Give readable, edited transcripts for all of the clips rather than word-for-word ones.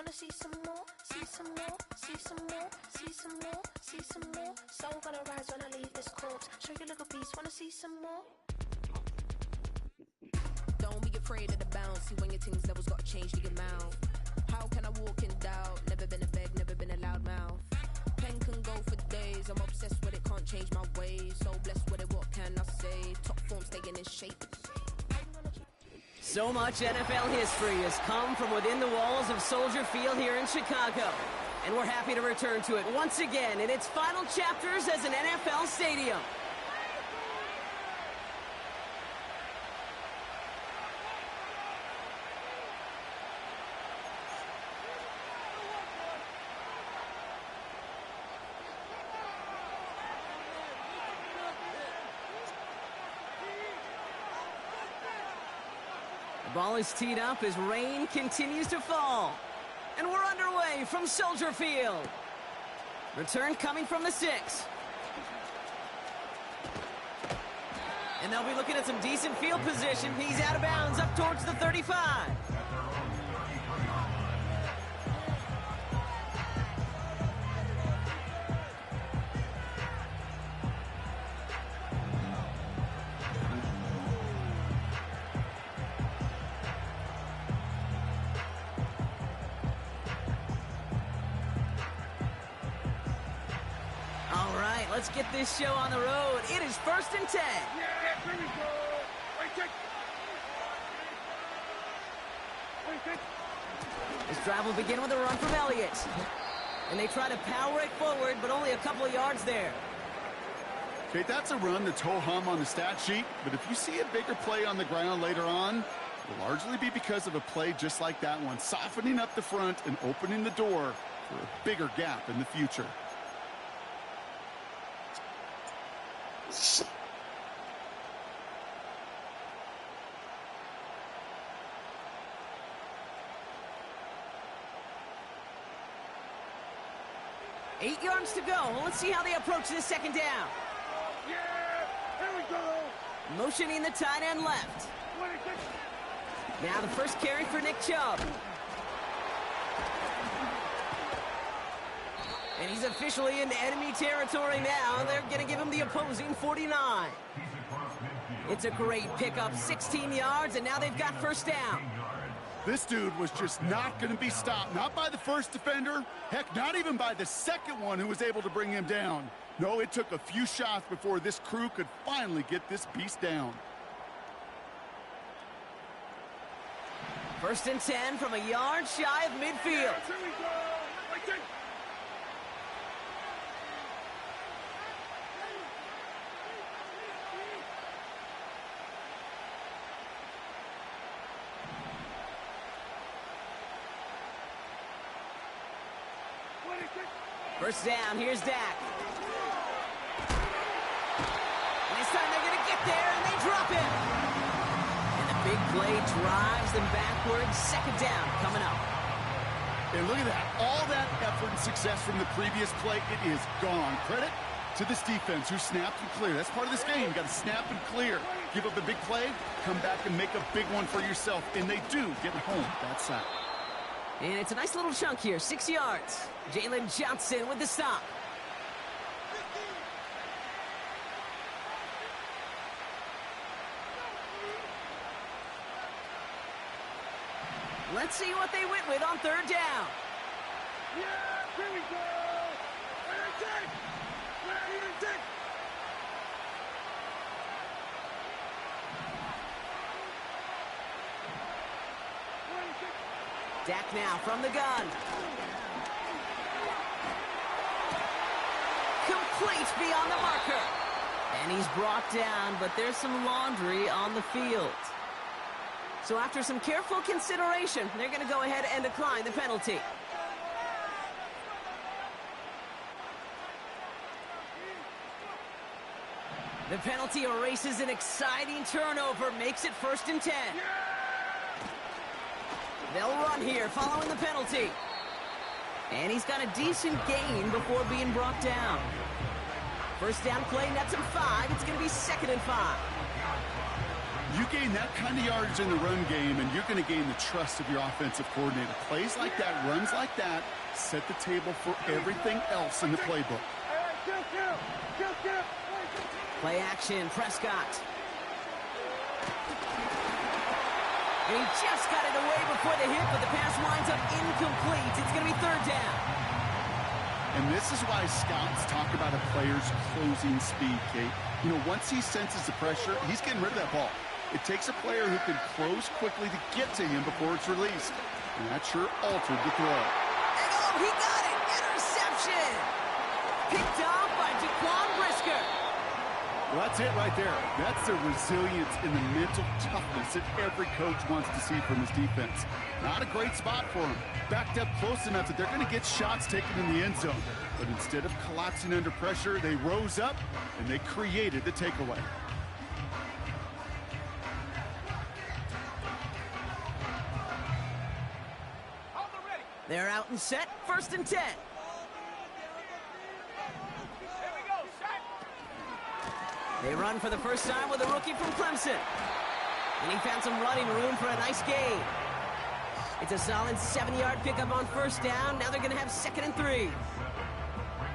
Wanna see some more, see some more, see some more, see some more, see some more. Soul gonna rise when I leave this corpse. Show you little beast, wanna see some more? Don't be afraid of the bounce. See when your things levels got changed to your mouth. How can I walk in doubt? Never been a beg, never been a loud mouth. Pen can go for days. I'm obsessed with it, can't change my ways. So blessed with it, what can I say? Top form staying in shape. So much NFL history has come from within the walls of Soldier Field here in Chicago. And we're happy to return to it once again in its final chapters as an NFL stadium. The ball is teed up as rain continues to fall. And we're underway from Soldier Field. Return coming from the 6. And they'll be looking at some decent field position. He's out of bounds up towards the 35. Let's get this show on the road. It is 1st and 10. Yeah, here we go. This drive will begin with a run from Elliott. And they try to power it forward, but only a couple of yards there. Okay, that's a run that's ho-hum on the stat sheet, but if you see a bigger play on the ground later on, it'll largely be because of a play just like that one, softening up the front and opening the door for a bigger gap in the future. Eight yards to go. Let's see how they approach this second down. Yeah, here we go. Motioning the tight end left. Now the first carry for Nick Chubb. And he's officially in enemy territory now. They're going to give him the opposing 49. It's a great pickup, 16 yards, and now they've got first down. This dude was just not going to be stopped. Not by the first defender. Heck, not even by the second one who was able to bring him down. No, it took a few shots before this crew could finally get this beast down. 1st and 10 from a yard shy of midfield. Yes, here we go. First down, here's Dak. And this time they're going to get there, and they drop him. And the big play drives them backwards. Second down coming up. And look at that. All that effort and success from the previous play, it is gone. Credit to this defense who snapped and cleared. That's part of this game. You got to snap and clear. Give up a big play, come back and make a big one for yourself. And they do get home that sack. And it's a nice little chunk here, 6 yards. Jalen Johnson with the stop. Let's see what they went with on third down. Yeah, here we go. Dak now from the gun. Complete beyond the marker. And he's brought down, but there's some laundry on the field. So after some careful consideration, they're going to go ahead and decline the penalty. The penalty erases an exciting turnover, makes it 1st and 10. They'll run here following the penalty. And he's got a decent gain before being brought down. First down play, nets him 5. It's going to be 2nd and 5. You gain that kind of yardage in the run game, and you're going to gain the trust of your offensive coordinator. Plays like that, runs like that, set the table for everything else in the playbook. Play action, Prescott. And he just got it away before the hit, but the pass winds up incomplete. It's going to be third down. And this is why scouts talk about a player's closing speed, Kate. You know, once he senses the pressure, he's getting rid of that ball. It takes a player who can close quickly to get to him before it's released. And that sure altered the throw. And oh, he got it! Interception! Picked off by Jaquan Brisker. Well, that's it right there. That's the resilience and the mental toughness that every coach wants to see from his defense. Not a great spot for him. Backed up close enough that they're going to get shots taken in the end zone. But instead of collapsing under pressure, they rose up and they created the takeaway. They're out and set, 1st and 10. They run for the first time with a rookie from Clemson. And he found some running room for a nice gain. It's a solid 7-yard pickup on 1st down. Now they're going to have 2nd and 3.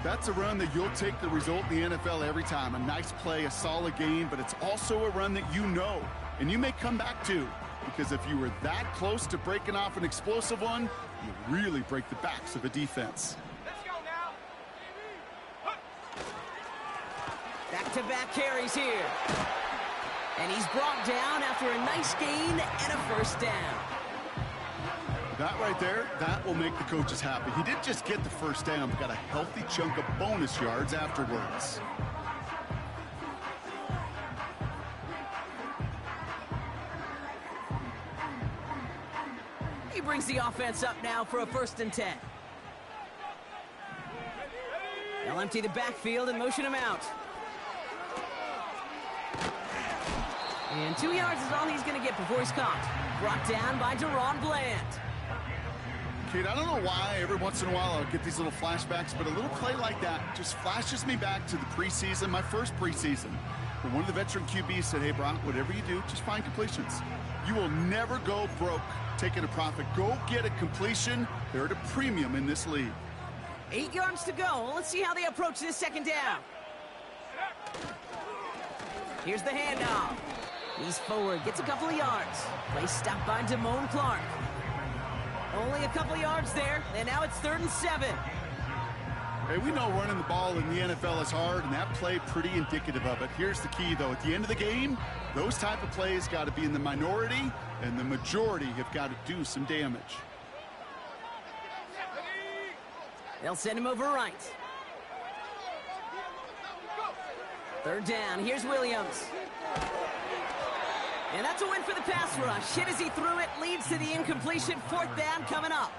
That's a run that you'll take the result in the NFL every time. A nice play, a solid gain, but it's also a run that you know, and you may come back to. Because if you were that close to breaking off an explosive one, you really break the backs of a defense. Let's go now. Back-to-back carries here. And he's brought down after a nice gain and a 1st down. That right there, that will make the coaches happy. He didn't just get the 1st down, but got a healthy chunk of bonus yards afterwards. He brings the offense up now for a 1st and 10. They'll empty the backfield and motion him out. And 2 yards is all he's going to get before he's caught. Brought down by Deron Bland. Kate, I don't know why every once in a while I'll get these little flashbacks, but a little play like that just flashes me back to the preseason, my first preseason. When one of the veteran QBs said, hey, Brock, whatever you do, just find completions. You will never go broke taking a profit. Go get a completion. They're at a premium in this league. 8 yards to go. Let's see how they approach this 2nd down. Here's the handoff. He's forward, gets a couple of yards. Play stopped by Damone Clark. Only a couple of yards there, and now it's 3rd and 7. Hey, we know running the ball in the NFL is hard, and that play pretty indicative of it. Here's the key, though. At the end of the game, those type of plays got to be in the minority, and the majority have got to do some damage. They'll send him over right. 3rd down, here's Williams. And that's a win for the pass rush. Hit as he threw it, leads to the incompletion. 4th down coming up.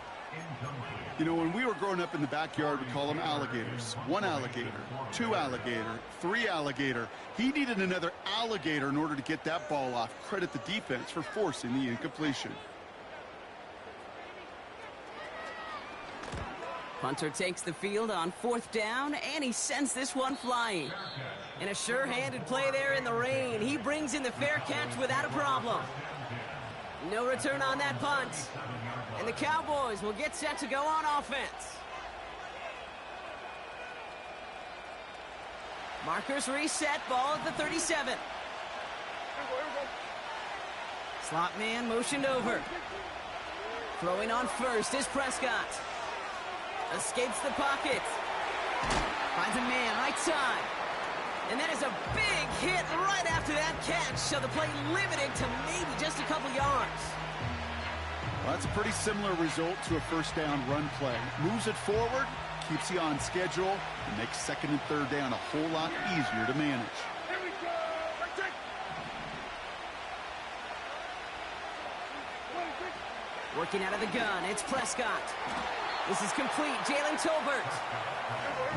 You know, when we were growing up in the backyard, we call them alligators. 1 alligator, 2 alligator, 3 alligator. He needed another alligator in order to get that ball off. Credit the defense for forcing the incompletion. Punter takes the field on 4th down, and he sends this one flying. And a sure-handed play there in the rain. He brings in the fair catch without a problem. No return on that punt. And the Cowboys will get set to go on offense. Markers reset, ball at the 37. Slot man motioned over. Throwing on 1st is Prescott. Escapes the pocket. Finds a man right side. And that is a big hit right after that catch. So the play limited to maybe just a couple yards. Well, that's a pretty similar result to a 1st down run play. Moves it forward, keeps you on schedule, and makes 2nd and 3rd down a whole lot easier to manage. Here we go. Working out of the gun, it's Prescott. This is complete, Jalen Tolbert.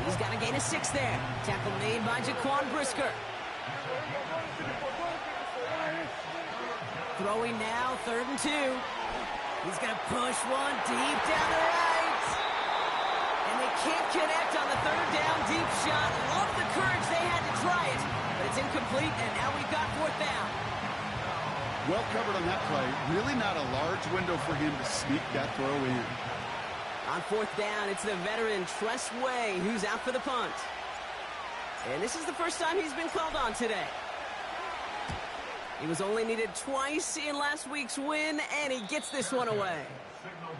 He's got a gain of 6 there. Tackle made by Jaquan Brisker. Throwing now, 3rd and 2. He's going to push one deep down the right. And they can't connect on the 3rd down deep shot. Love the courage they had to try it, but it's incomplete, and now we've got 4th down. Well covered on that play. Really not a large window for him to sneak that throw in. On fourth down, it's the veteran Tress Way who's out for the punt. And this is the first time he's been called on today. He was only needed twice in last week's win, and he gets this one away.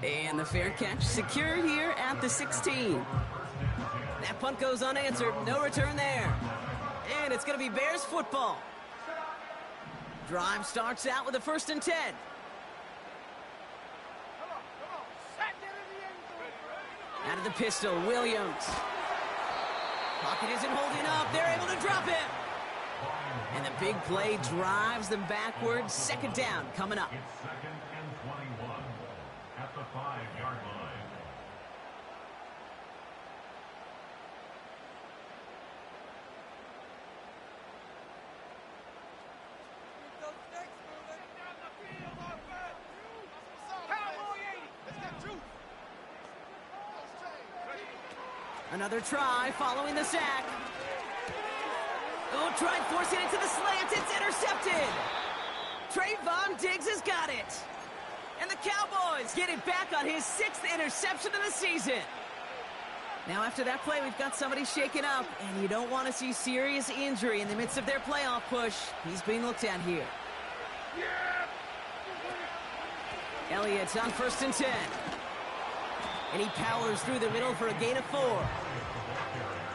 And the fair catch secured here at the 16. That punt goes unanswered. No return there. And it's going to be Bears football. Drive starts out with a 1st and 10. Out of the pistol, Williams. Pocket isn't holding up. They're able to drop him. And the big play drives them backwards. 2nd down coming up. It's 2nd and 21 at the 5-yard line. Another try following the sack. Oh, tried forcing it to the slant. It's intercepted. Trayvon Diggs has got it. And the Cowboys get it back on his 6th interception of the season. Now, after that play, we've got somebody shaken up, and you don't want to see serious injury in the midst of their playoff push. He's being looked at here. Elliott's on 1st and 10. And he powers through the middle for a gain of 4.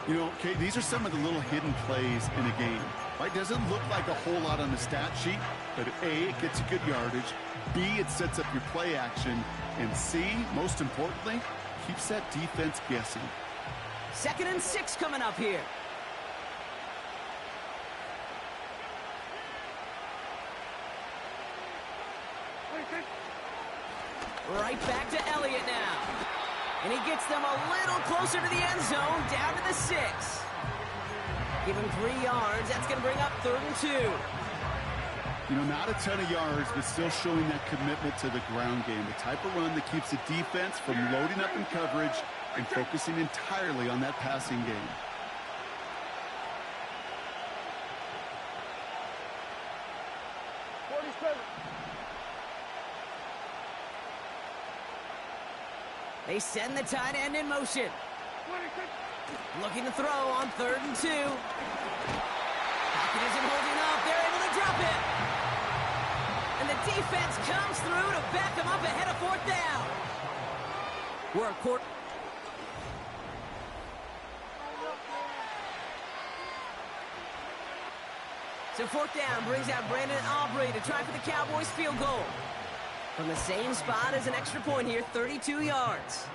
You know, okay, these are some of the little hidden plays in a game. Right? Doesn't look like a whole lot on the stat sheet, but A, it gets you good yardage. B, it sets up your play action. And C, most importantly, keeps that defense guessing. 2nd and 6 coming up here. Right back to Elliott now. And he gets them a little closer to the end zone, down to the 6. Give him 3 yards. That's going to bring up 3rd and 2. You know, not a ton of yards, but still showing that commitment to the ground game. The type of run that keeps the defense from loading up in coverage and focusing entirely on that passing game. They send the tight end in motion. Looking to throw on 3rd and 2. Pocket isn't holding up. They're able to drop it. And the defense comes through to back them up ahead of 4th down. We're a quarter. So 4th down brings out Brandon Aubrey to try for the Cowboys field goal. From the same spot as an extra point here, 32 yards.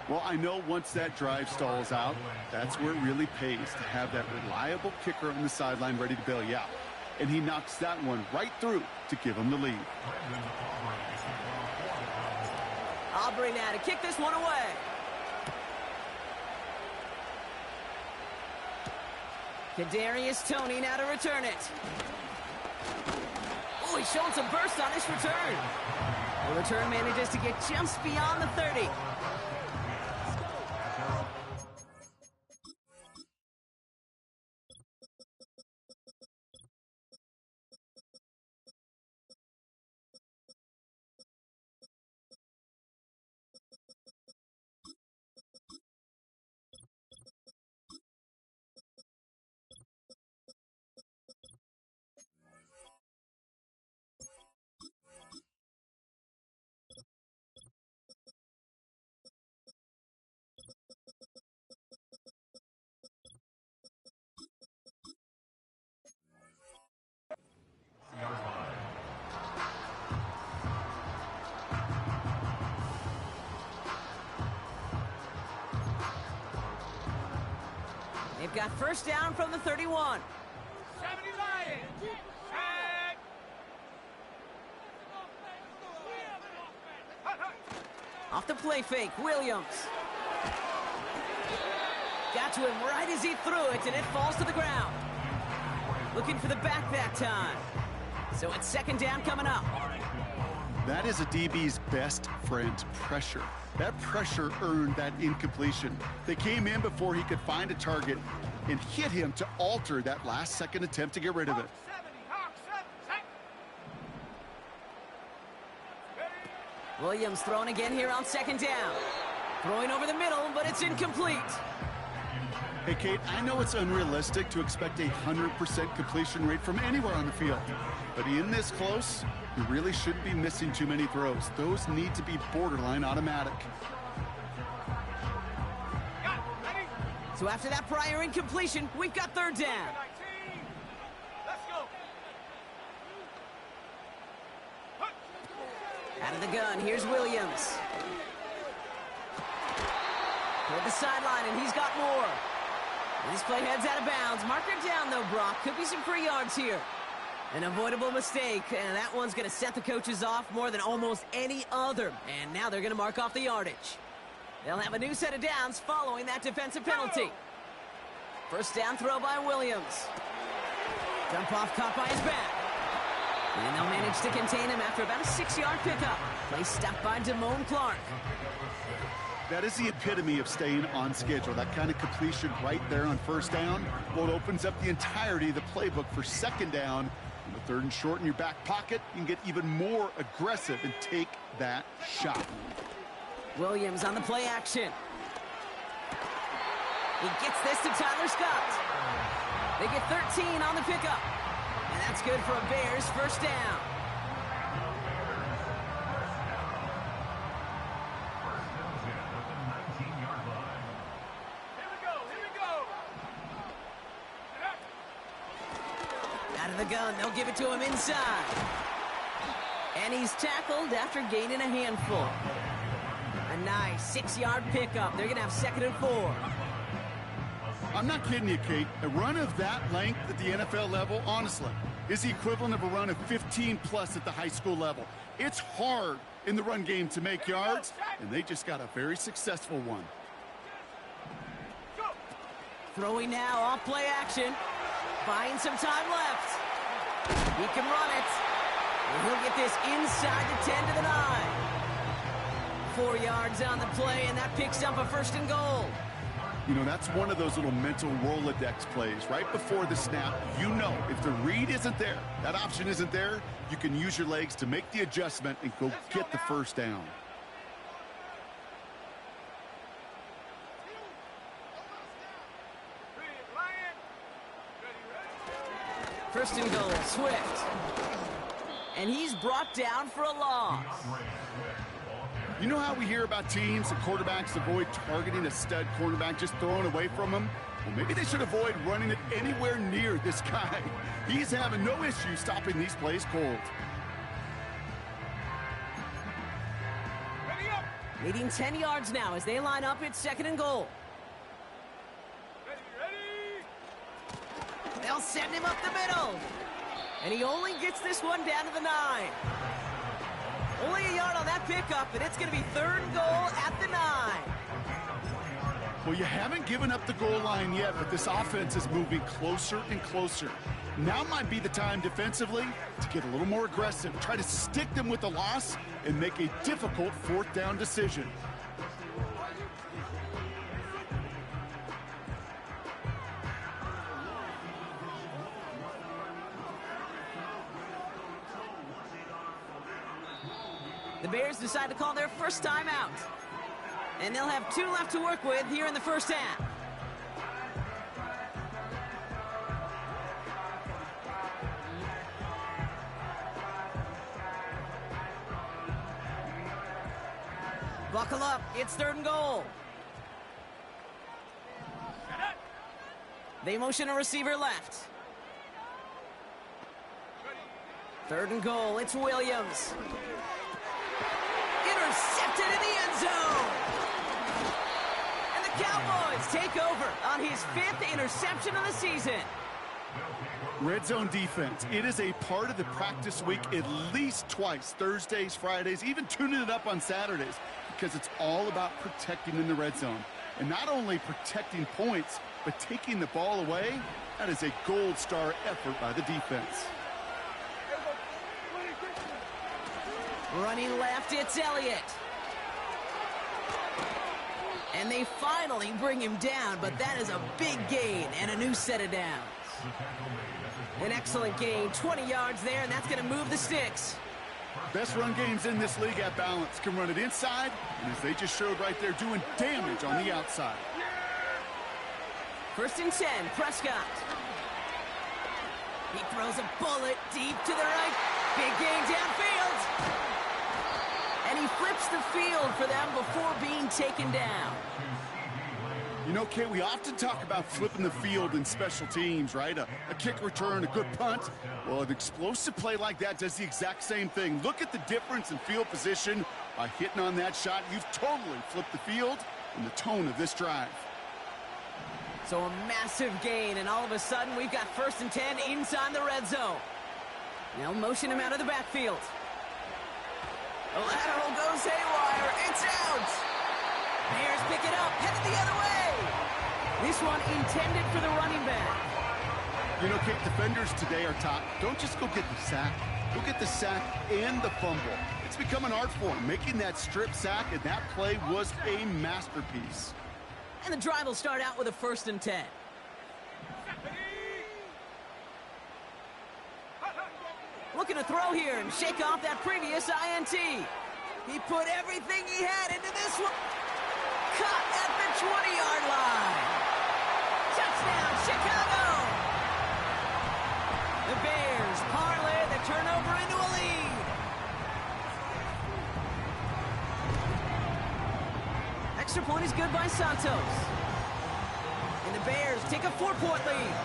Well, I know once that drive stalls out, that's where it really pays to have that reliable kicker on the sideline ready to bail you out. And he knocks that one right through to give him the lead. Aubrey now to kick this one away. Kadarius Toney now to return it. Oh, he's showing some burst on his return. The return manages to get just beyond the 30. They've got 1st down from the 31. Off the play fake, Williams. Got to him right as he threw it, and it falls to the ground. Looking for the back that time. So it's 2nd down coming up. That is a DB's best friend, pressure. That pressure earned that incompletion. They came in before he could find a target and hit him to alter that last-second attempt to get rid of it. Williams throwing again here on second down. Throwing over the middle, but it's incomplete. Hey, Kate, I know it's unrealistic to expect a 100% completion rate from anywhere on the field. But in this close, you really shouldn't be missing too many throws. Those need to be borderline automatic. So after that prior incompletion, we've got third down. Out of the gun, here's Williams. Toward the sideline, and he's got more. This play heads out of bounds. Marker down, though, Brock. Could be some free yards here. An avoidable mistake, and that one's going to set the coaches off more than almost any other. And now they're going to mark off the yardage. They'll have a new set of downs following that defensive penalty. First down throw by Williams. Dump off caught by his back. And they'll manage to contain him after about a 6-yard pickup. Play stopped by Damone Clark. That is the epitome of staying on schedule. That kind of completion right there on first down. Well, it opens up the entirety of the playbook for second down. On the third and short in your back pocket, you can get even more aggressive and take that shot. Williams on the play action. He gets this to Tyler Scott. They get 13 on the pickup. And that's good for a Bears first down. Out of the gun, they'll give it to him inside. And he's tackled after gaining a handful. A nice 6-yard pickup. They're going to have second and 4. I'm not kidding you, Kate. A run of that length at the NFL level, honestly, is the equivalent of a run of 15+ at the high school level. It's hard in the run game to make yards, and they just got a very successful one. Throwing now off play action. Buying some time left. He can run it. And he'll get this inside the 10 to the 9. 4 yards on the play, and that picks up a first and goal. You know, that's one of those little mental Rolodex plays. Right before the snap, you know if the read isn't there, that option isn't there, you can use your legs to make the adjustment and go get the first down. First and goal, Swift. And he's brought down for a loss. You know how we hear about teams and quarterbacks avoid targeting a stud cornerback, just throwing away from him? Well, maybe they should avoid running it anywhere near this guy. He's having no issue stopping these plays cold. Leading 10 yards now as they line up at second and goal. They'll send him up the middle. And he only gets this one down to the 9. Only a yard on that pickup, and it's going to be third and goal at the 9. Well, you haven't given up the goal line yet, but this offense is moving closer and closer. Now might be the time defensively to get a little more aggressive, try to stick them with the loss, and make a difficult fourth down decision. The Bears decide to call their first time out. And they'll have 2 left to work with here in the first half. Buckle up, it's third and goal. They motion a receiver left. Third and goal, it's Williams. Intercepted in the end zone. And the Cowboys take over on his 5th interception of the season. Red zone defense, it is a part of the practice week at least twice, Thursdays, Fridays, even tuning it up on Saturdays, because it's all about protecting in the red zone. And not only protecting points, but taking the ball away. That is a gold star effort by the defense. Running left, it's Elliott. And they finally bring him down, but that is a big gain and a new set of downs. An excellent gain, 20 yards there, and that's going to move the sticks. Best run games in this league at balance. Can run it inside, and as they just showed right there, doing damage on the outside. 1st and 10, Prescott. He throws a bullet deep to the right. Big gain downfield. And he flips the field for them before being taken down. You know, Kate, we often talk about flipping the field in special teams, right? A kick return, a good punt. Well, an explosive play like that does the exact same thing. Look at the difference in field position. By hitting on that shot, you've totally flipped the field and the tone of this drive. So a massive gain, and all of a sudden, we've got 1st and 10 inside the red zone. Now motion him out of the backfield. The lateral goes haywire. It's out. Bears pick it up, headed the other way. This one intended for the running back. You know, Kate, defenders today are taught, don't just go get the sack. Go get the sack and the fumble. It's become an art form, making that strip sack, and that play was a masterpiece. And the drive will start out with a 1st and 10. Looking to throw here and shake off that previous INT. He put everything he had into this one. Cut at the 20-yard line. Touchdown, Chicago! The Bears parlay the turnover into a lead. Extra point is good by Santos. And the Bears take a 4-point lead.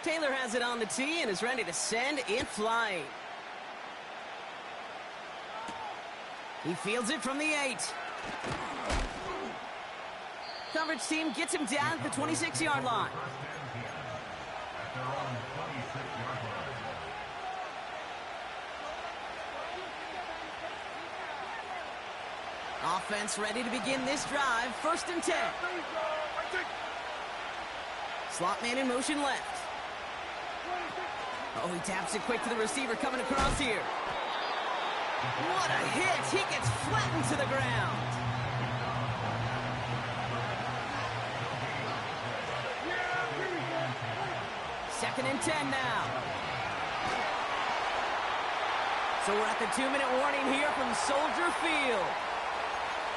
Taylor has it on the tee and is ready to send it flying. He fields it from the 8. Coverage team gets him down at the 26-yard line. Offense ready to begin this drive. 1st and 10. Slot man in motion left. Oh, he taps it quick to the receiver coming across here. What a hit! He gets flattened to the ground. Second and 10 now. So we're at the 2-minute warning here from Soldier Field.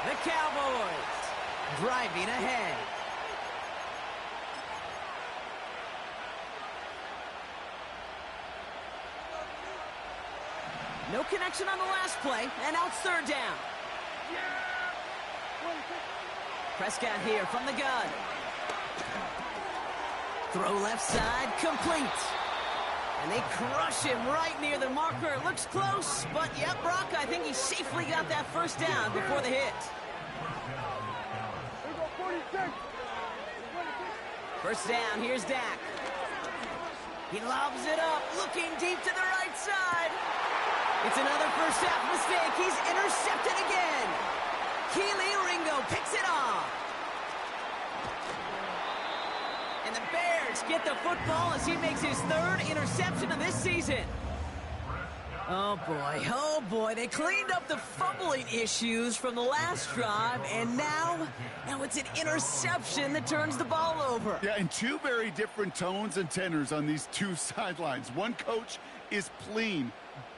The Cowboys driving ahead. No connection on the last play, and now it's 3rd down. Prescott here from the gun. Throw left side, complete. And they crush him right near the marker. It looks close, but yep, Brock, I think he safely got that 1st down before the hit. 1st down, here's Dak. He lobs it up, looking deep to the right side. It's another first half mistake. He's intercepted again. Keely Ringo picks it off. And the Bears get the football as he makes his 3rd interception of this season. Oh boy, they cleaned up the fumbling issues from the last drive, and now it's an interception that turns the ball over. Yeah, and 2 very different tones and tenors on these 2 sidelines. One coach is pleading,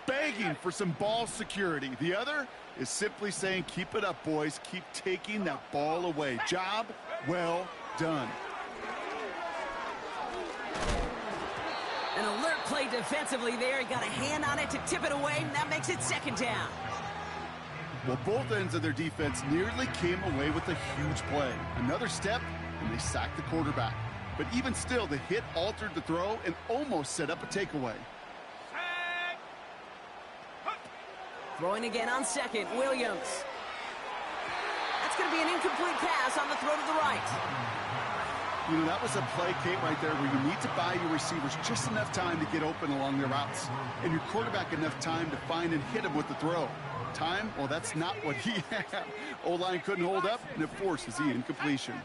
begging for some ball security. The other is simply saying, keep it up, boys. Keep taking that ball away. Job well done. An alert play defensively there. He got a hand on it to tip it away, and that makes it 2nd down. Well, both ends of their defense nearly came away with a huge play. Another step, and they sacked the quarterback. But even still, the hit altered the throw and almost set up a takeaway. Throwing again on 2nd, Williams. That's going to be an incomplete pass on the throw to the right. You know, that was a play, Kate, right there where you need to buy your receivers just enough time to get open along their routes. And your quarterback enough time to find and hit him with the throw. Time? Well, that's not what he had. O-line couldn't hold up, and it forces the incompletion.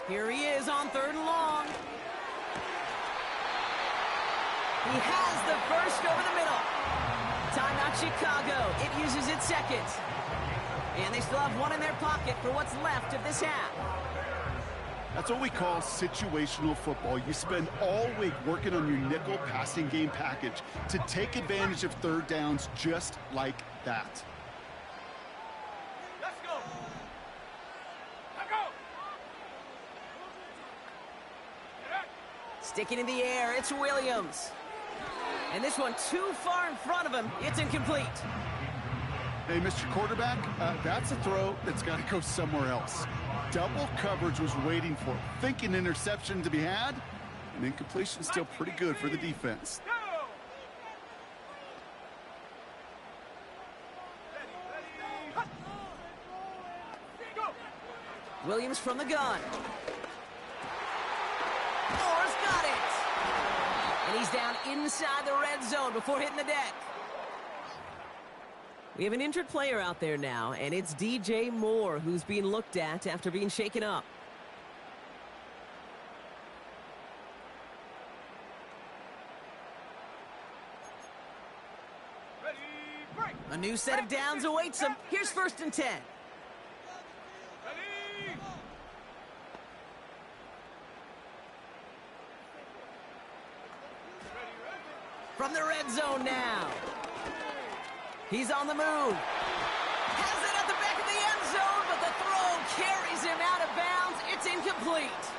Here he is on 3rd and long. He has the first over the middle. Timeout Chicago. It uses its 2nd. And they still have one in their pocket for what's left of this half. That's what we call situational football. You spend all week working on your nickel passing game package to take advantage of third downs just like that. Let's go. Let's go. Sticking in the air, it's Williams. And this one too far in front of him. It's incomplete. Hey, Mr. Quarterback, that's a throw that's got to go somewhere else. Double coverage was waiting for it. Thinking interception to be had, and incompletion still pretty good for the defense. Williams from the gun. Moore's got it. And he's down inside the red zone before hitting the deck. We have an injured player out there now, and it's DJ Moore who's being looked at after being shaken up. Ready, break. A new set of downs awaits him. Here's 1st and 10. Ready. From the red zone now. He's on the move. Has it at the back of the end zone, but the throw carries him out of bounds. It's incomplete.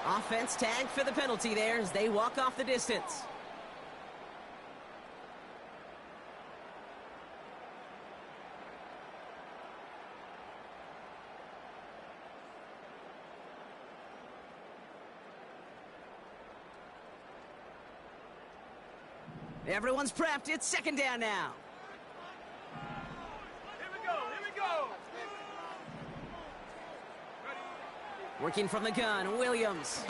Offense tagged for the penalty there as they walk off the distance. Everyone's prepped. It's 2nd down now. Here we go. Here we go. Working from the gun, Williams.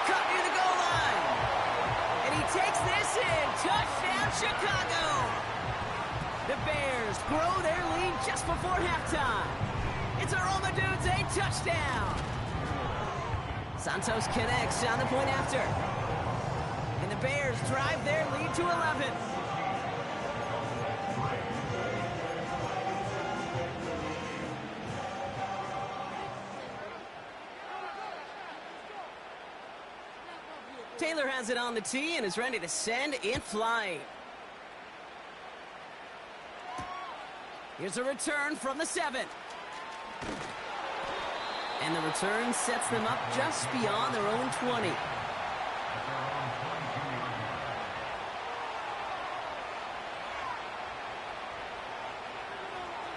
Cut near the goal line. And he takes this in. Touchdown, Chicago. The Bears grow their lead just before halftime. It's a Roma Dudes, a touchdown. Santos connects on the point after. And the Bears drive their lead to 11. Taylor has it on the tee and is ready to send it flying. Here's a return from the 7. And the return sets them up just beyond their own 20.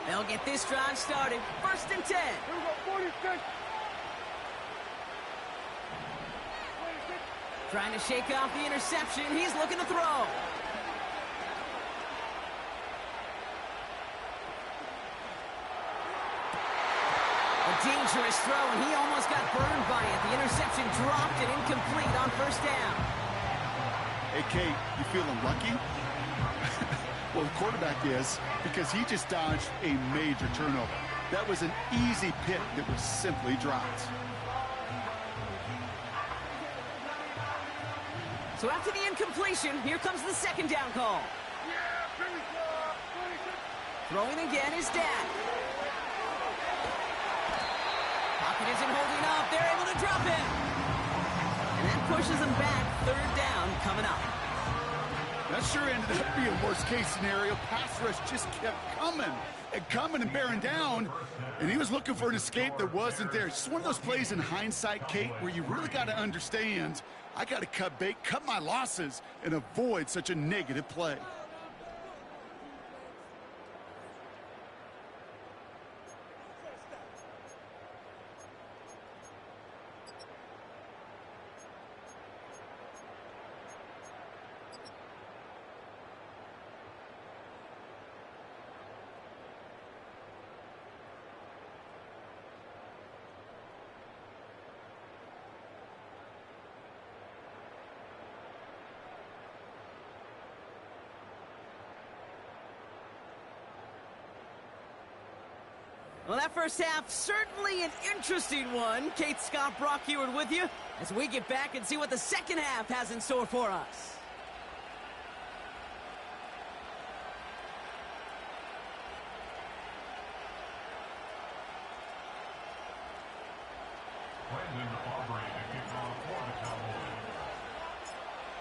They'll get this drive started. 1st and 10. Here we go. 46. Trying to shake off the interception. He's looking to throw. A dangerous throw, and he almost got burned by it. The interception dropped and incomplete on 1st down. Hey, Kate, you feeling lucky? Well, the quarterback is, because he just dodged a major turnover. That was an easy pick that was simply dropped. So after the incompletion, here comes the 2nd down call. Throwing again is Dak. Pocket isn't holding up. They're able to drop him. And that pushes them back. 3rd down coming up. That sure ended up being worst-case scenario. Pass rush just kept coming and bearing down, and he was looking for an escape that wasn't there. It's just one of those plays in hindsight, Kate, where you really got to understand, I got to cut bait, cut my losses, and avoid such a negative play. Well, that first half, certainly an interesting one. Kate Scott, Brock Heward with you as we get back and see what the 2nd half has in store for us.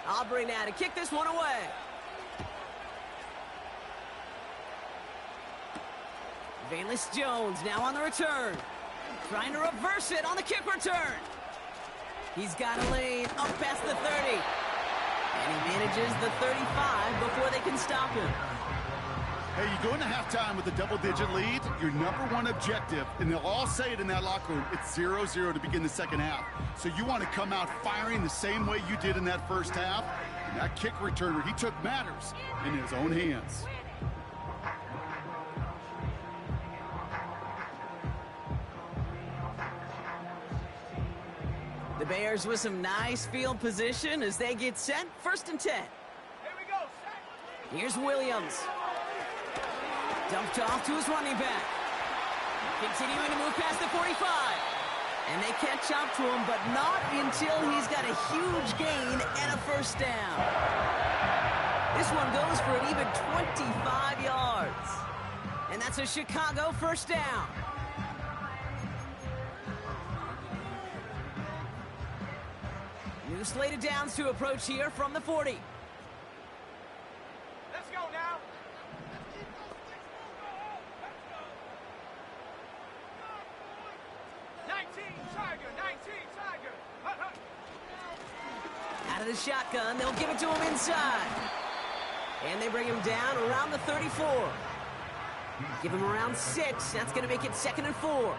Aubrey now to kick this one away. Valus Jones now on the return. Trying to reverse it on the kick return. He's got a lane up past the 30. And he manages the 35 before they can stop him. Hey, you go into halftime with a double-digit lead, your number one objective, and they'll all say it in that locker room, it's 0-0 to begin the second half. So you want to come out firing the same way you did in that first half. And that kick returner, he took matters in his own hands. The Bears with some nice field position as they get set, 1st and 10. Here we go, set. Here's Williams. Dumped off to his running back. Continuing to move past the 45. And they catch up to him, but not until he's got a huge gain and a first down. This one goes for an even 25 yards. And that's a Chicago first down. New slate of downs to approach here from the 40. Let's go now. 19 Tiger, 19 Tiger. Hut, hut. Out of the shotgun, they'll give it to him inside. And they bring him down around the 34. Give him around 6. That's going to make it 2nd and 4.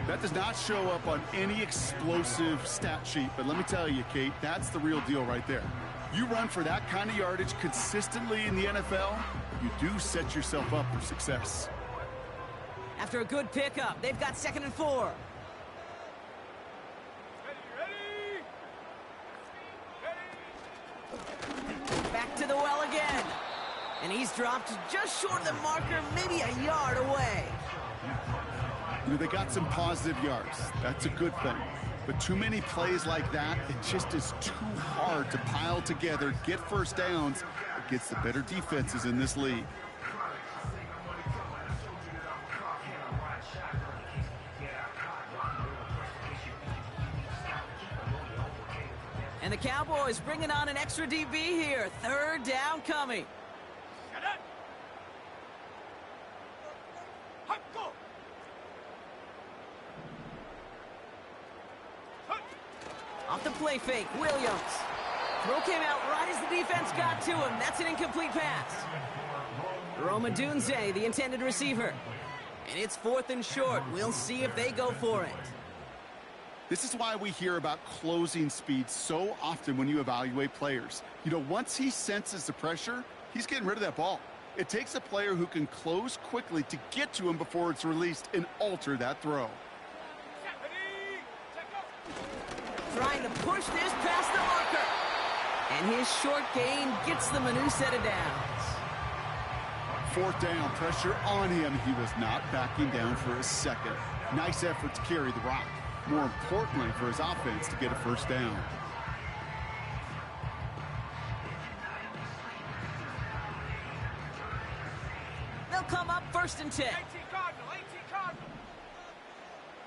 That does not show up on any explosive stat sheet, but let me tell you, Kate, that's the real deal right there. You run for that kind of yardage consistently in the NFL, you do set yourself up for success. After a good pickup, they've got 2nd and 4. Ready? Back to the well again. And he's dropped just short of the marker, maybe a yard away. You know, they got some positive yards. That's a good thing. But too many plays like that, it just is too hard to pile together, get first downs against the better defenses in this league. And the Cowboys bringing on an extra DB here. 3rd down coming. Get it. Hut, go. Hut. Off the play fake, Williams. Throw came out right as the defense got to him. That's an incomplete pass. Roma Dunze, the intended receiver. And it's 4th and short. We'll see if they go for it. This is why we hear about closing speed so often when you evaluate players. You know, once he senses the pressure, he's getting rid of that ball. It takes a player who can close quickly to get to him before it's released and alter that throw. Ready? Take off. Trying to push this past the marker. And his short gain gets them a new set of downs. 4th down, pressure on him. He was not backing down for a second. Nice effort to carry the rock. More importantly for his offense to get a first down. They'll come up 1st and 10. 18 Cardinal, 18 Cardinal.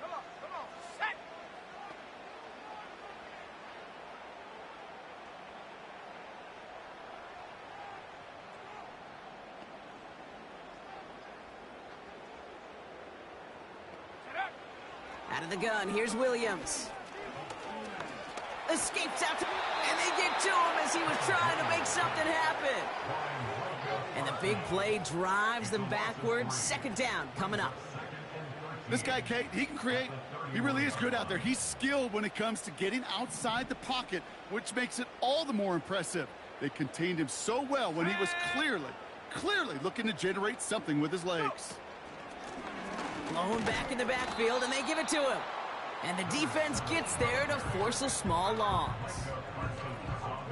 Come on, set. Set up. Out of the gun, here's Williams. Escapes out to, and they get to him as he was trying to make something happen. And the big play drives them backwards. 2nd down coming up. This guy, Kate, he can create. He really is good out there. He's skilled when it comes to getting outside the pocket, which makes it all the more impressive. They contained him so well when he was clearly looking to generate something with his legs. Blown back in the backfield, and they give it to him. And the defense gets there to force a small loss.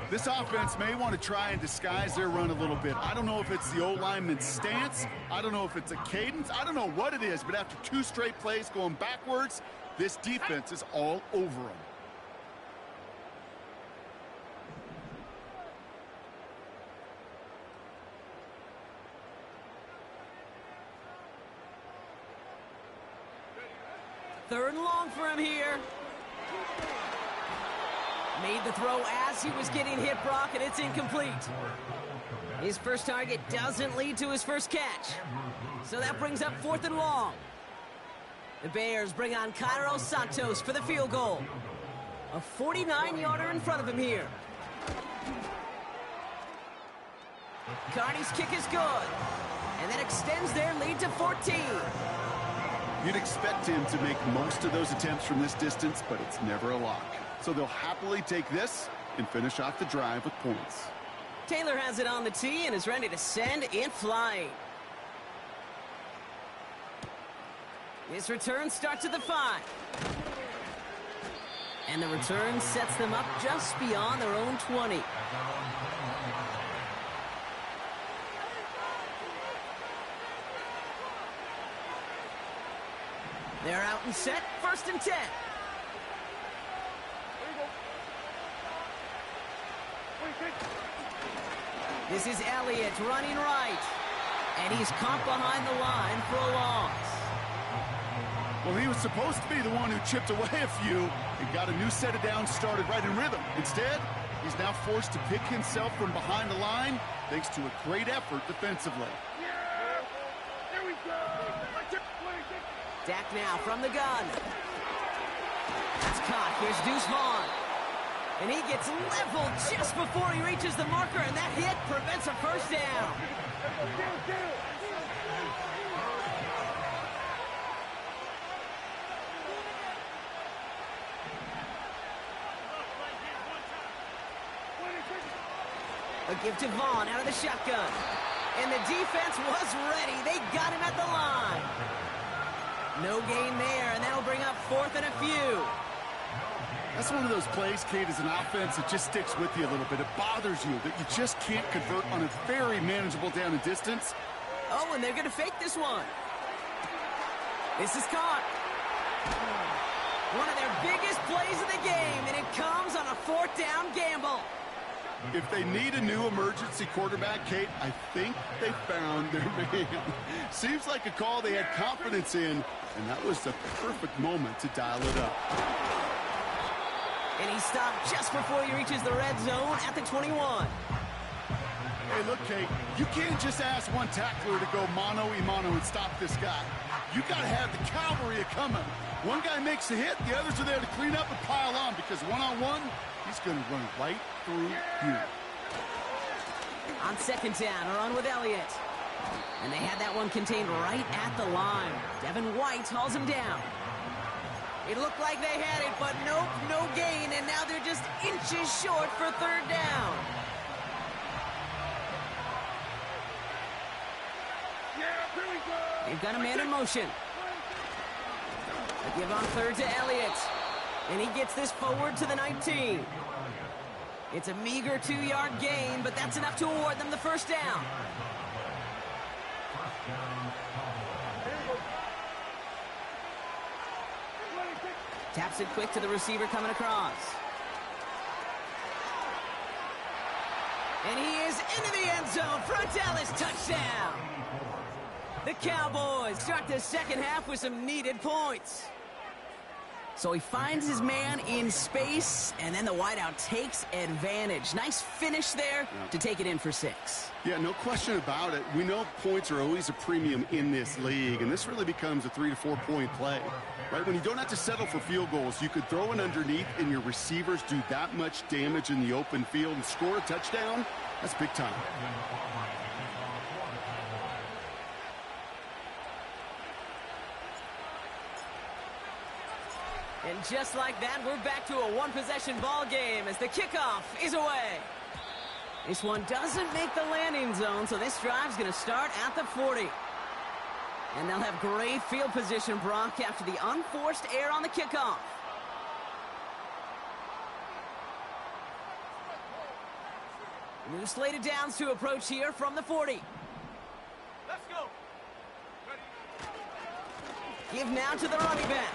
This offense may want to try and disguise their run a little bit. I don't know if it's the O-lineman's stance. I don't know if it's a cadence. I don't know what it is, but after 2 straight plays going backwards, this defense is all over them. Third and long for him here. Made the throw as he was getting hit, Brock, and it's incomplete. His first target doesn't lead to his first catch. So that brings up 4th and long. The Bears bring on Cairo Santos for the field goal. A 49-yarder in front of him here. Carney's kick is good. And that extends their lead to 14. You'd expect him to make most of those attempts from this distance, but it's never a lock. So they'll happily take this and finish off the drive with points. Taylor has it on the tee and is ready to send it flying. His return starts at the 5. And the return sets them up just beyond their own 20. They're out and set, 1st and 10. This is Elliott running right. And he's caught behind the line for a loss. Well, he was supposed to be the one who chipped away a few and got a new set of downs started right in rhythm. Instead, he's now forced to pick himself from behind the line thanks to a great effort defensively. There we go. Dak now from the gun. That's caught. Here's Deuce Vaughn. And he gets leveled just before he reaches the marker, and that hit prevents a first down. A give to Vaughn out of the shotgun. And the defense was ready. They got him at the line. No gain there, and that'll bring up 4th and a few. That's one of those plays, Kate, as an offense that just sticks with you a little bit. It bothers you that you just can't convert on a very manageable down and distance. Oh, and they're going to fake this one. This is caught. One of their biggest plays of the game, and it comes on a 4th down gamble. If they need a new emergency quarterback, Kate, I think they found their man. Seems like a call they had confidence in, and that was the perfect moment to dial it up. And he stopped just before he reaches the red zone at the 21. Hey, look, Kate, you can't just ask one tackler to go mano-a-mano and stop this guy. You got to have the cavalry coming. One guy makes a hit, the others are there to clean up and pile on, because one-on-one, he's going to run right through you. On 2nd down, are on with Elliott. And they had that one contained right at the line. Devin White hauls him down. It looked like they had it, but nope, no gain, and now they're just inches short for 3rd down. They've got a man in motion. A give on 3rd to Elliott. And he gets this forward to the 19. It's a meager 2-yard gain, but that's enough to award them the first down. Taps it quick to the receiver coming across. And he is into the end zone. Frontalis touchdown. The Cowboys start the second half with some needed points. So he finds his man in space, and then the wideout takes advantage. Nice finish there to take it in for 6. Yeah, no question about it. We know points are always a premium in this league, and this really becomes a 3 to 4 point play. Right? When you don't have to settle for field goals, you could throw it underneath and your receivers do that much damage in the open field and score a touchdown. That's big time. And just like that, we're back to a one-possession ball game as the kickoff is away. This one doesn't make the landing zone, so this drive's going to start at the 40. And they'll have great field position, Brock, after the unforced error on the kickoff. New slated downs to approach here from the 40. Let's go. Give now to the running back.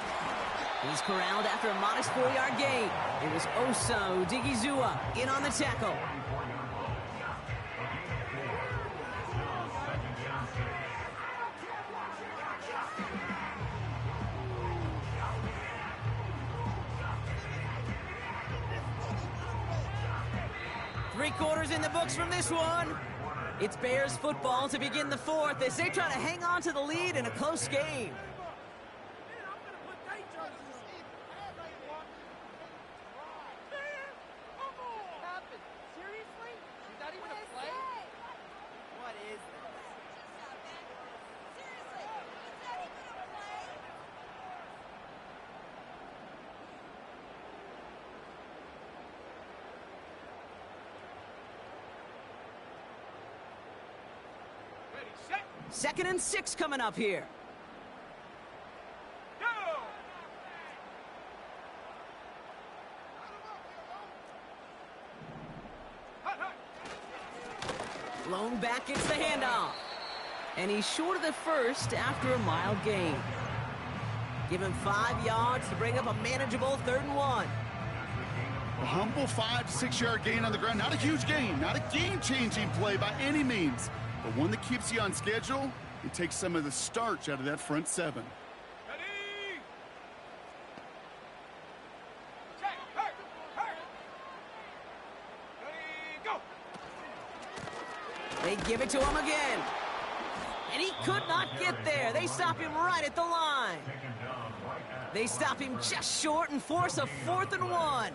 He's corralled after a modest 4-yard gain. It was Osa Odigizua in on the tackle. 3/4 in the books from this one. It's Bears football to begin the fourth as they try to hang on to the lead in a close game. Second and 6 coming up here. Lone back gets the handoff. And he's short of the first after a mild gain. Give him 5 yards to bring up a manageable 3rd and 1. A humble 5 to 6 yard gain on the ground. Not a huge gain, not a game-changing play by any means, but one that keeps you on schedule and takes some of the starch out of that front 7. Ready? Check. Hurt. Ready, go. They give it to him again. And he could not get there. They stop him right at the line. They stop him just short and force a 4th and 1.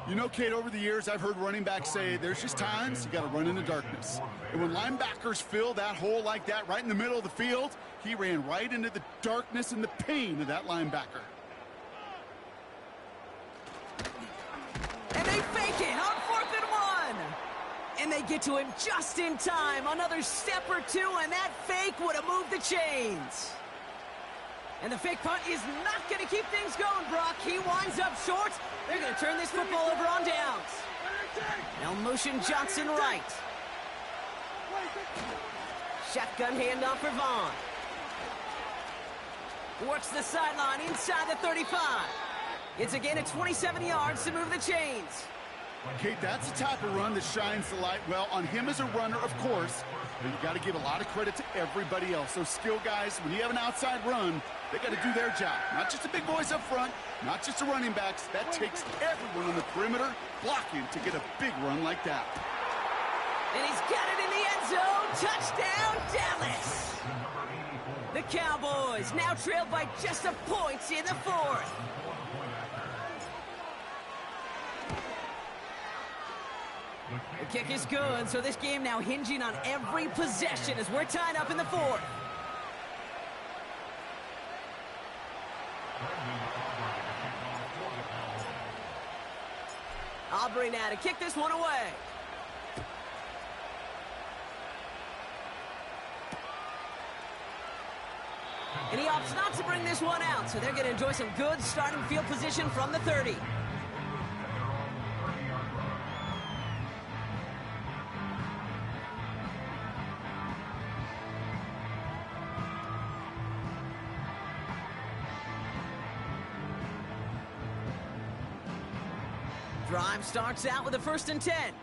You know, Kate, over the years, I've heard running backs say there's just times you got to run in the darkness. And when linebackers fill that hole like that right in the middle of the field, he ran right into the darkness and the pain of that linebacker. And they fake it on 4th and 1. And they get to him just in time. Another step or two, and that fake would have moved the chains. And the fake punt is not going to keep things going, Brock. He winds up short. They're going to turn this football over on downs. Now motion Johnson right. Shotgun handoff for Vaughn. Works the sideline inside the 35. It's a gain of 27 yards to move the chains. Kate, that's the type of run that shines the light, well, on him as a runner, of course, but you got to give a lot of credit to everybody else. Those skill guys, when you have an outside run, they got to do their job. Not just the big boys up front, not just the running backs. That takes everyone on the perimeter blocking to get a big run like that. And he's got it in the end zone. Touchdown, Dallas. The Cowboys now trailed by just a point in the 4th. The kick is good, so this game now hinging on every possession as we're tied up in the 4th. Aubrey now to kick this one away. And he opts not to bring this one out, so they're going to enjoy some good starting field position from the 30. Drive starts out with a 1st and 10. Here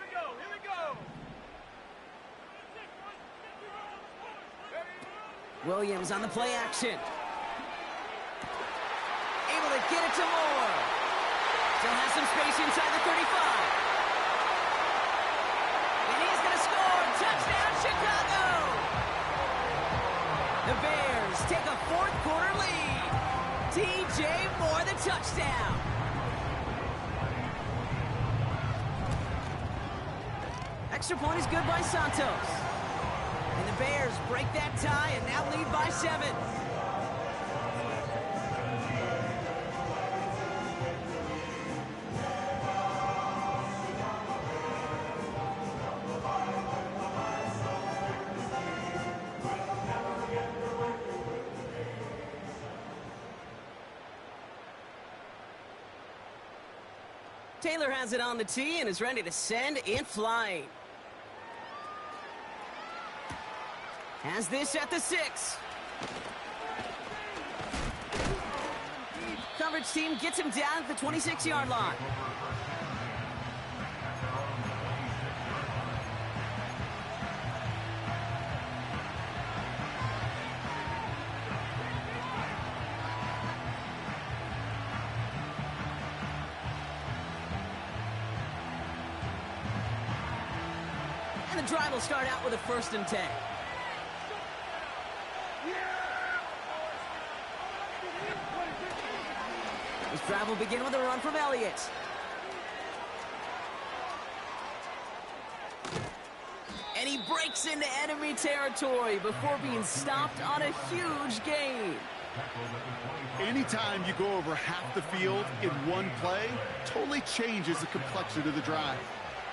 we go. Williams on the play action. Able to get it to Moore. Still has some space inside the 35. And he's going to score. Touchdown, Chicago. The Bears take a 4th quarter lead. TJ Moore the touchdown. Extra point is good by Santos. And the Bears break that tie and now lead by 7. Taylor has it on the tee and is ready to send it flying. Has this at the 6. Coverage team gets him down at the 26-yard line. the drive will start out with a 1st and 10. This drive will begin with a run from Elliott. And he breaks into enemy territory before being stopped on a huge gain. Anytime you go over half the field in one play, totally changes the complexion of the drive.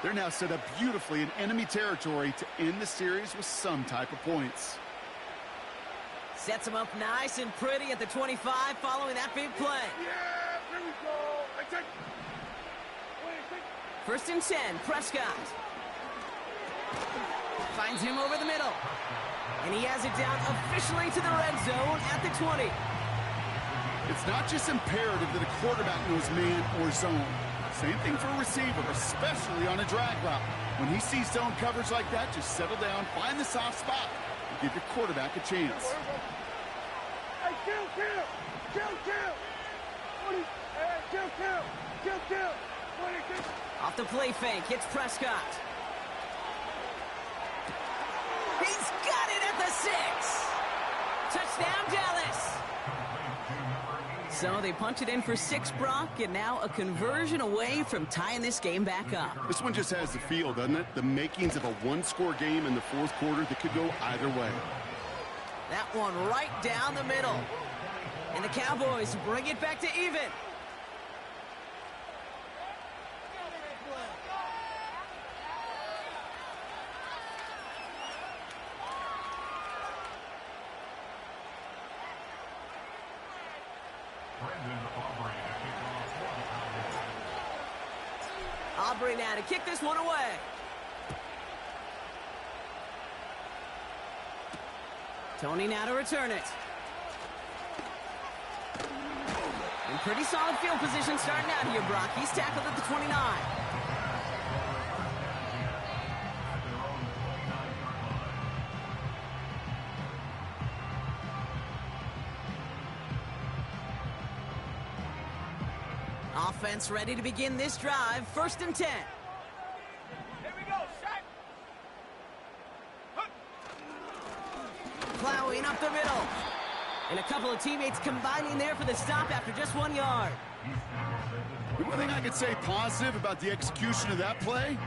They're now set up beautifully in enemy territory to end the series with some type of points. Sets him up nice and pretty at the 25 following that big play. Yeah, here we go. 1st and 10, Prescott. Finds him over the middle. And he has it down officially to the red zone at the 20. It's not just imperative that a quarterback knows man or zone. Same thing for a receiver, especially on a drag route. When he sees zone coverage like that, just settle down, find the soft spot, and give your quarterback a chance. Hey, kill! Kill! Off the play fake, hits Prescott. He's got it at the 6. Touchdown, Dallas. So they punch it in for 6, Brock, and now a conversion away from tying this game back up. This one just has the feel, doesn't it? The makings of a one-score game in the 4th quarter that could go either way. That one right down the middle. And the Cowboys bring it back to even. Aubrey now to kick this one away. Tony now to return it. In pretty solid field position starting out here, Brock. He's tackled at the 29. Offense ready to begin this drive. 1st and 10. Here we go, Shaq. Plowing up the middle. And a couple of teammates combining there for the stop after just 1 yard. The one thing I could say positive about the execution of that play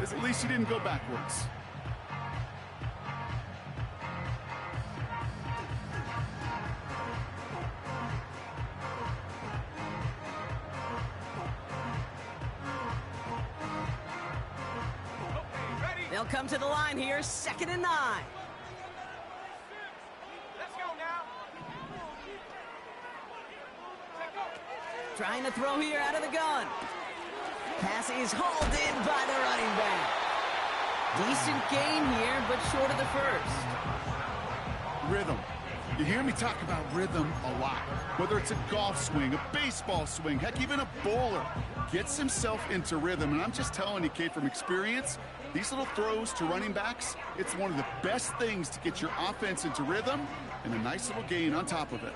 is at least he didn't go backwards. They'll come to the line here, 2nd and 9. Let's go now. Trying to throw here out of the gun. Pass is hauled in by the running back. Decent gain here, but short of the 1st. Rhythm. You hear me talk about rhythm a lot. Whether it's a golf swing, a baseball swing, heck, even a bowler gets himself into rhythm. And I'm just telling you, Kate, from experience, these little throws to running backs, it's one of the best things to get your offense into rhythm and a nice little gain on top of it.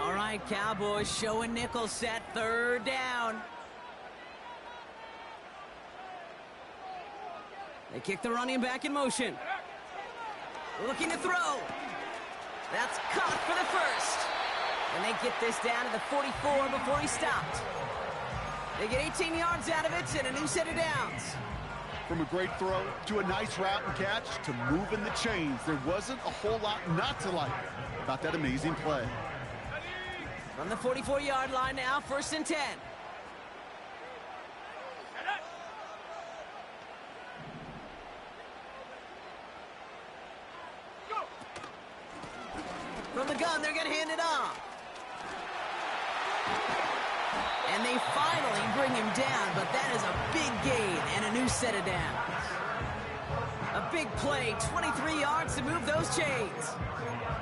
All right, Cowboys showing nickel set, 3rd down. They kick the running back in motion. Looking to throw. That's caught for the 1st. And they get this down to the 44 before he stopped. They get 18 yards out of it and a new set of downs. From a great throw to a nice route and catch to moving the chains, there wasn't a whole lot not to like about that amazing play. From the 44-yard line now, 1st and 10. From the gun, they're going to hand it off. And they finally bring him down, but that is a big gain and a new set of downs. A big play, 23 yards to move those chains.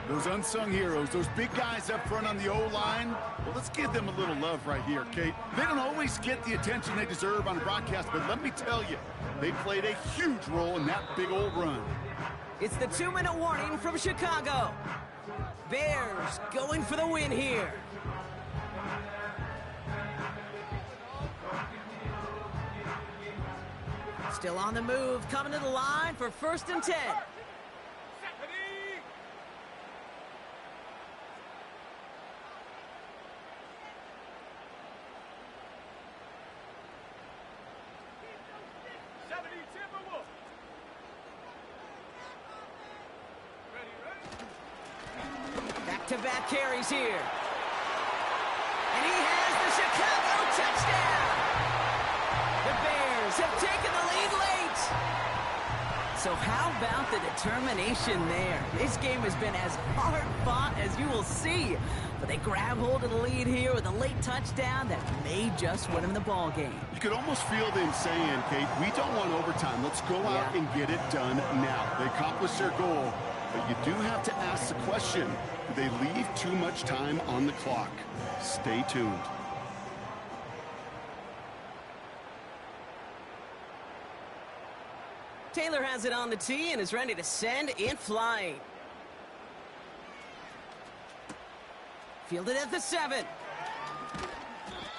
Those unsung heroes, those big guys up front on the O-line, well, let's give them a little love right here, Kate. They don't always get the attention they deserve on a broadcast, but let me tell you, they played a huge role in that big old run. It's the 2-minute warning from Chicago. Bears going for the win here. Still on the move, coming to the line for 1st and 10. Back-to-back carries here. And he has the Chicago touchdown! The Bears have taken the lead late. So how about the determination there? This game has been as hard-fought as you will see. But they grab hold of the lead here with a late touchdown that may just win them the ball game. You could almost feel them saying, Kate, we don't want overtime. Let's go out and get it done now. They accomplished their goal. But you do have to ask the question, do they leave too much time on the clock? Stay tuned. Taylor has it on the tee and is ready to send it flying. Fielded at the 7.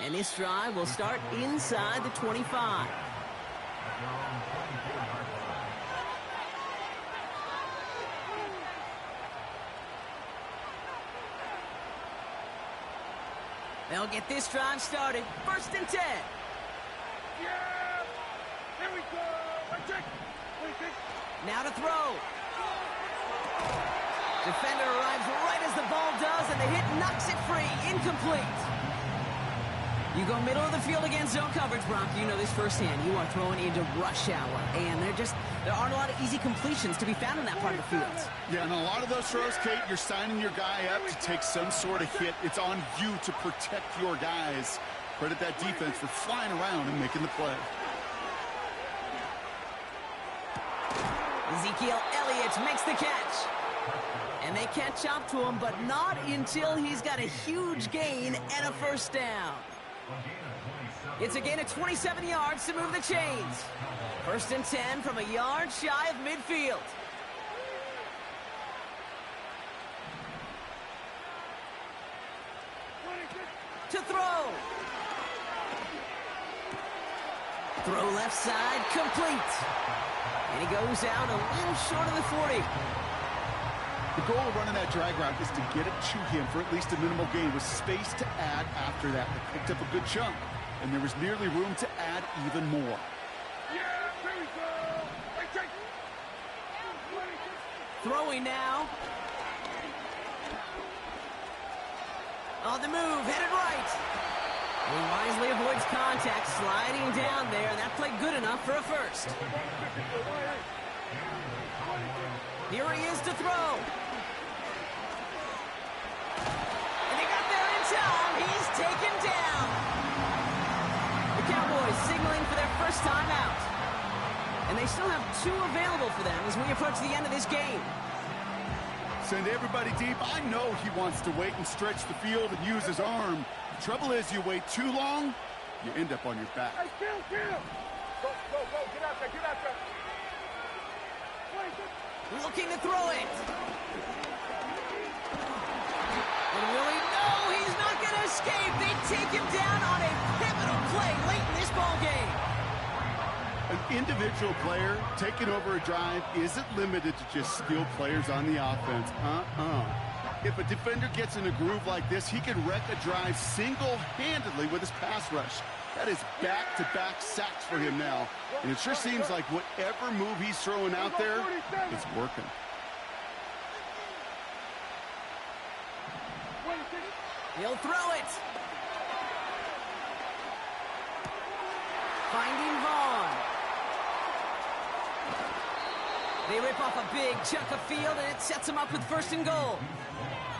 And this drive will start inside the 25. They'll get this drive started. 1st and 10. Yeah! Here we go! Now to throw. Defender arrives right as the ball does, and the hit knocks it free. Incomplete. You go middle of the field against zone coverage, Bronco. You know this firsthand. You are throwing into rush hour, and there aren't a lot of easy completions to be found in that part of the field. Yeah, and a lot of those throws, Kate, you're signing your guy up to take some sort of hit. It's on you to protect your guys. Credit that defense for flying around and making the play. Ezekiel Elliott makes the catch. And they catch up to him, but not until he's got a huge gain and a 1st down. It's a gain of 27 yards to move the chains. 1st and 10 from a yard shy of midfield. To throw. Throw left side, complete. And he goes out a little short of the 40. The goal of running that drag route is to get it to him for at least a minimal gain with space to add after that. They picked up a good chunk, and there was nearly room to add even more. Yeah, here we go! Throwing now. On the move, headed right. He wisely avoids contact, sliding down there, and that played good enough for a 1st. Here he is to throw. And he got there in time. He's taken down. The Cowboys signaling for their 1st time out. And they still have 2 available for them as we approach the end of this game. Send everybody deep. I know he wants to wait and stretch the field and use his arm. The trouble is, you wait too long, you end up on your back. Hey, kill! Go, get out there. Looking to throw it. And really, no, he's not going to escape. They take him down on a pivotal play late in this ball game. An individual player taking over a drive isn't limited to just skilled players on the offense. If a defender gets in a groove like this, he can wreck a drive single-handedly with his pass rush. That is back-to-back sacks for him now. And it sure seems like whatever move he's throwing out there is working. He'll throw it. Finding Vaughn. They rip off a big chunk of field, and it sets him up with 1st and goal.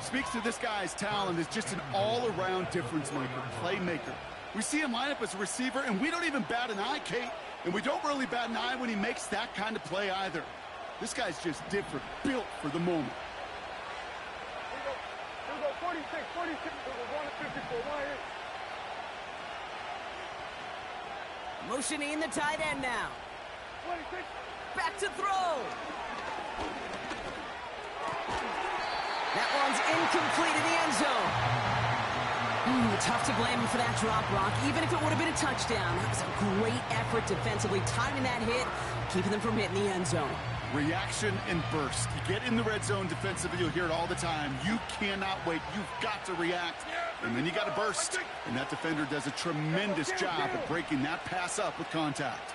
Speaks to this guy's talent as just an all-around difference maker, playmaker. We see him line up as a receiver, and we don't even bat an eye, Kate. And we don't really bat an eye when he makes that kind of play either. This guy's just different, built for the moment. Here we go, 46, we're going to 54, Motioning the tight end now. 26. Back to throw. That one's incomplete in the end zone. Tough to blame him for that drop, Brock, even if it would have been a touchdown. That was a great effort defensively, timing that hit, keeping them from hitting the end zone. Reaction and burst. You get in the red zone defensively, you'll hear it all the time. You cannot wait. You've got to react. And then you got to burst. And that defender does a tremendous job of breaking that pass up with contact.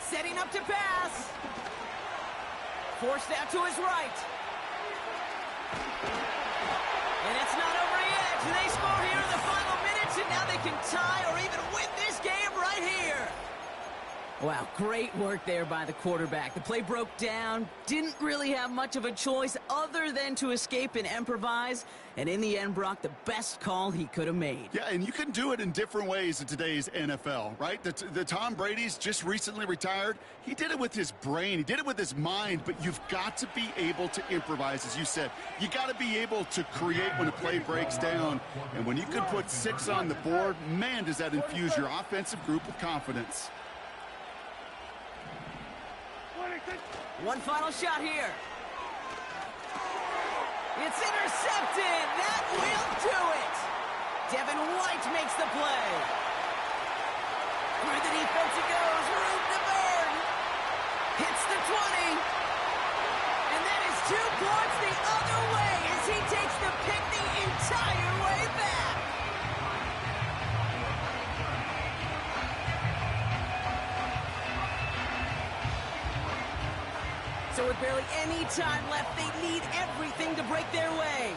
Setting up to pass. Forced out to his right. And it's not over yet. They score here in the final minutes, and now they can tie or even win this game right here. Wow, great work there by the quarterback. The play broke down, didn't really have much of a choice other than to escape and improvise. And in the end, Brock, the best call he could have made. Yeah, and you can do it in different ways in today's NFL, right? The Tom Brady's just recently retired. He did it with his brain. He did it with his mind, but you've got to be able to improvise, as you said. You got to be able to create when a play breaks down. And when you can put 6 on the board, man, does that infuse your offensive group with confidence. One final shot here. It's intercepted. That will do it. Devin White makes the play. Through the defense it goes. Room to burn. Hits the 20. And that is 2 points the other way as he takes the pick the entire way back. So with barely any time left, they need everything to break their way.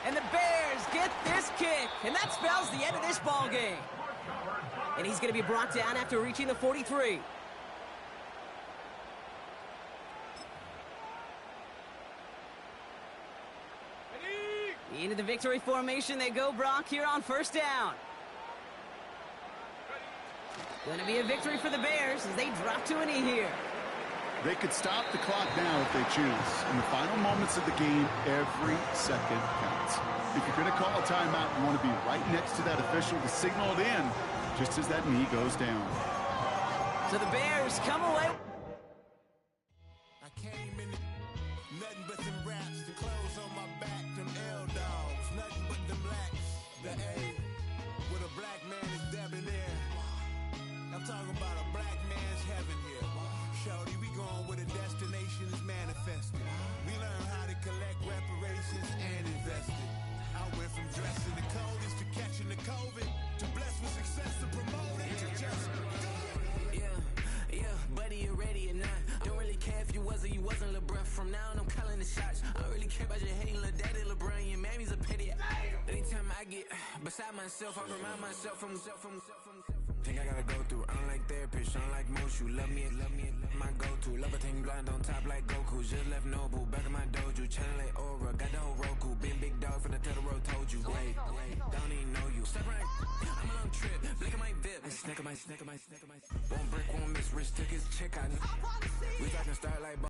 And the Bears get this kick, and that spells the end of this ball game. And he's going to be brought down after reaching the 43. Into the victory formation they go, Brock, here on first down. Going to be a victory for the Bears as they drop to a knee here. They could stop the clock now if they choose. In the final moments of the game, every second counts. If you're going to call a timeout, you want to be right next to that official to signal it in just as that knee goes down. So the Bears come away. I came in nothing but them raps, the clothes on my back, them L-dogs, nothing but them blacks, the A, with a black man is debonair. I'm talking about a black man's heaven here. Shorty, we going where the destination is manifested. We learn how to collect reparations and invest it. I went from dressing the coldest to catching the COVID, to blessed with success to promote it, to just do it. Yeah, buddy, you ready or not? Don't really care if you was or you wasn't LeBron. From now on, I'm calling the shots. I don't really care about your hating little daddy LeBron. Your mammy's a pity. Anytime I get beside myself, I remind myself from Think I gotta go through, unlike therapist, unlike most. You love me, my go-to. Love a thing blind on top like Goku. Just left Noble, back in my dojo. Channel like Aura, got the whole Roku. Big dog from the Tether Road told you. Wait, don't even know you. Step right, I'm on a trip, blick at my VIP. Snack of my. One brick, one miss, Rich took his chick out. We talking start like